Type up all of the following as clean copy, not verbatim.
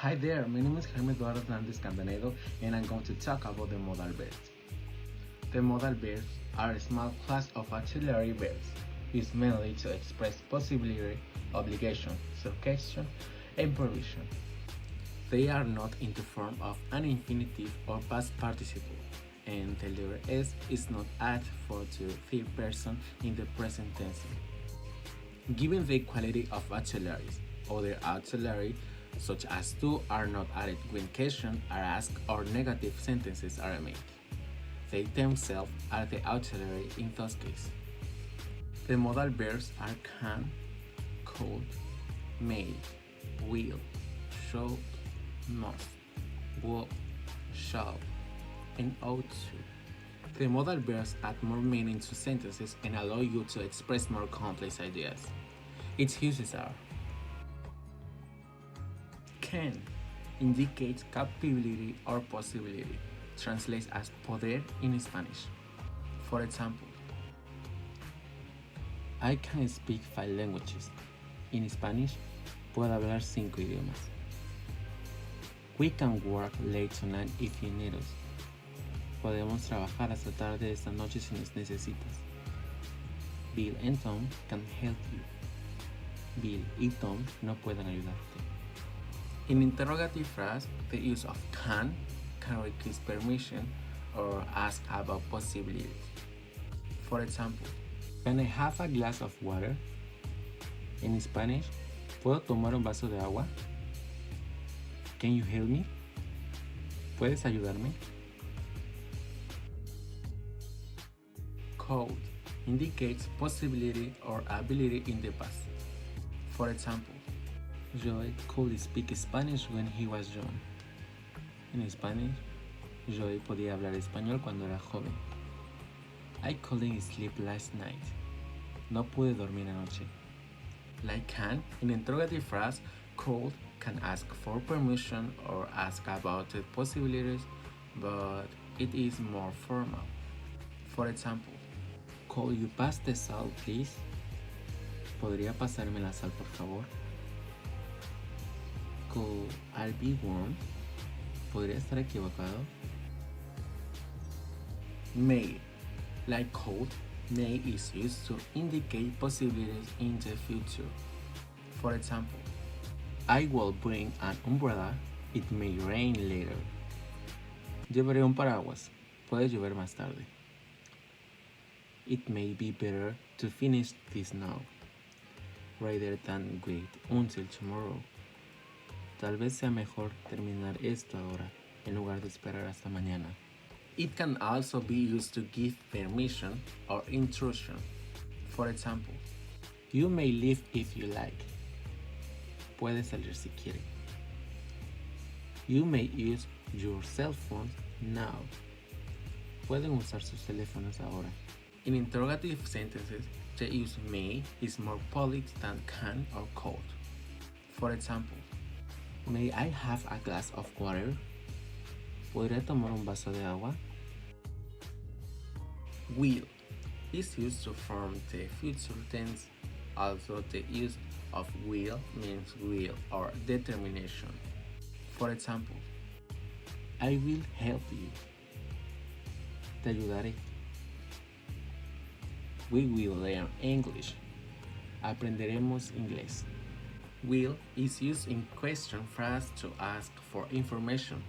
Hi there, my name is Jaime Hernández and I'm going to talk about the modal verbs. The modal verbs are a small class of auxiliary verbs used mainly to express possibility, obligation, suggestion, and provision. They are not in the form of an infinitive or past participle, and the letter S is not added for the third person in the present tense. Given the quality of auxiliaries, other auxiliaries such as to are not added when questions are asked or negative sentences are made. They themselves are the auxiliary in those cases. The modal verbs are can, could, may, will, should, must, would, shall, and ought to. The modal verbs add more meaning to sentences and allow you to express more complex ideas. Its uses are: can indicates capability or possibility, translates as poder in Spanish. For example, I can speak 5 languages. In Spanish, puedo hablar 5 idiomas. We can work late tonight if you need us. Podemos trabajar hasta tarde esta noche si nos necesitas. Bill and Tom can help you. Bill y Tom no pueden ayudarte. In interrogative phrase, the use of can request permission or ask about possibilities. For example, can I have a glass of water? In Spanish, ¿puedo tomar un vaso de agua? Can you help me? ¿Puedes ayudarme? Could indicates possibility or ability in the past. For example, Joey could speak Spanish when he was young. En Spanish, Joey podía hablar español cuando era joven. I couldn't sleep last night. No pude dormir anoche. Like can, in interrogative phrase, could can ask for permission or ask about the possibilities, but it is more formal. For example, could you pass the salt, please? ¿Podría pasarme la sal, por favor? Could I be wrong? ¿Podría estar equivocado? May, like could, may is used to indicate possibilities in the future. For example, I will bring an umbrella, it may rain later. Llevaré un paraguas, puede llover más tarde. It may be better to finish this now, rather than wait until tomorrow. Tal vez sea mejor terminar esto ahora, en lugar de esperar hasta mañana. It can also be used to give permission or intrusion. For example, you may leave if you like. Puede salir si quiere. You may use your cell phone now. Pueden usar sus teléfonos ahora. In interrogative sentences, the use may is more polite than can or could. For example, may I have a glass of water? ¿Podría tomar un vaso de agua? Will is used to form the future tense. Also, the use of will means will or determination. For example, I will help you. Te ayudaré. We will learn English. Aprenderemos inglés. Will is used in question phrase to ask for information,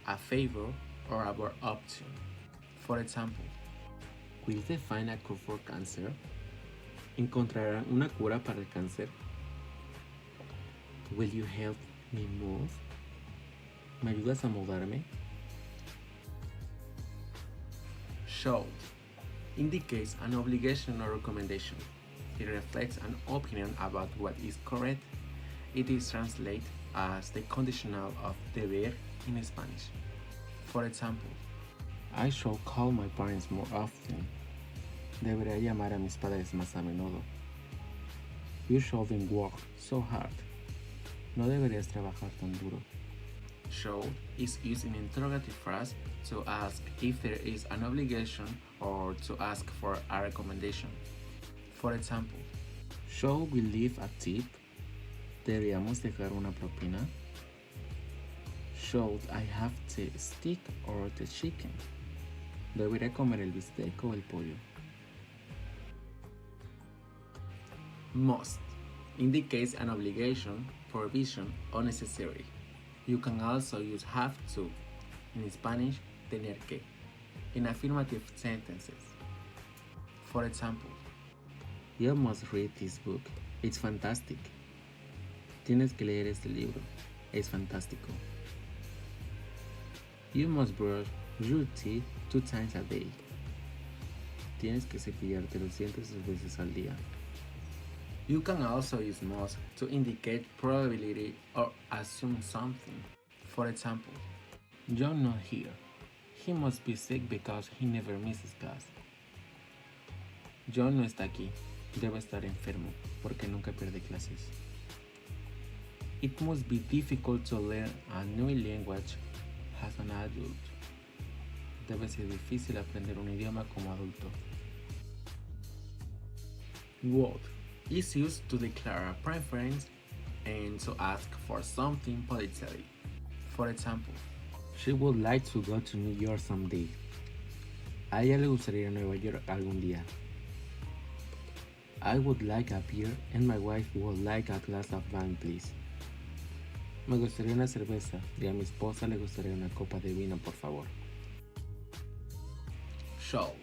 a favor, or about option. For example, will they find a cure for cancer? ¿Encontrarán una cura para el cáncer? Will you help me move? ¿Me ayudas a mudarme? Should indicates an obligation or recommendation. It reflects an opinion about what is correct. It is translated as the conditional of deber in Spanish. For example, I should call my parents more often. Debería llamar a mis padres más a menudo. You shouldn't work so hard. No deberías trabajar tan duro. Should is used in interrogative phrase to ask if there is an obligation or to ask for a recommendation. For example, should we leave a tip? ¿Deberíamos dejar una propina? Should I have the steak or the chicken? ¿Debería comer el bistec o el pollo? Must indicates an obligation, provision, or necessary. You can also use have to, in Spanish, tener que, in affirmative sentences. For example, you must read this book. It's fantastic. Tienes que leer este libro. Es fantástico. You must brush your teeth 2 times a day. Tienes que cepillarte los dientes 2 veces al día. You can also use must to indicate probability or assume something. For example, John not here. He must be sick because he never misses class. John no está aquí. Debe estar enfermo porque nunca pierde clases. It must be difficult to learn a new language as an adult. Debe ser difícil aprender un idioma como adulto. Would is used to declare a preference and to ask for something politically. For example, she would like to go to New York someday. A ella le gustaría ir a Nueva York algún día. I would like a beer and my wife would like a glass of wine, please. Me gustaría una cerveza y a mi esposa le gustaría una copa de vino, por favor. Shall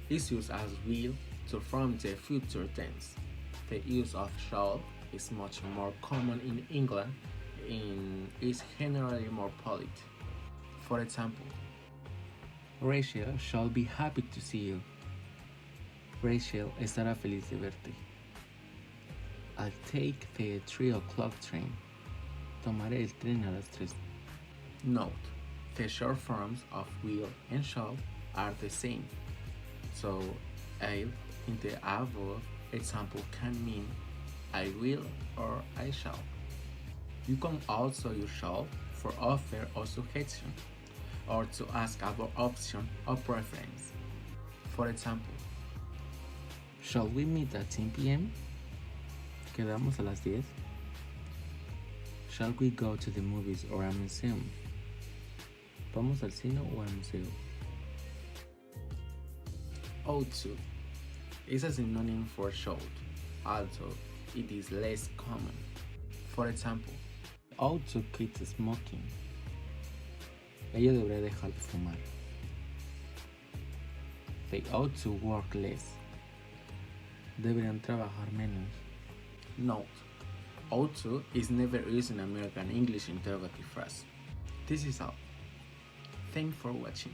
is used as will to form the future tense. The use of shall is much more common in England and is generally more polite. For example, Rachel shall be happy to see you. Rachel estará feliz de verte. I'll take the 3 o'clock train. Tomaré el tren a las 3. Note, the short forms of will and shall are the same. So, I'll in the above example can mean I will or I shall. You can also use shall for offer or suggestion, or to ask about option or preference. For example, shall we meet at 10 p.m.? ¿Quedamos a las 10? Shall we go to the movies or a museum? ¿Vamos al cine o al museo? Ought to is a synonym for should, although it is less common. For example, ought to quit smoking. Ella debería dejar de fumar. They ought to work less. Deberían trabajar menos. Note, ought to is never used in American English interrogative phrase. This is all. Thanks for watching.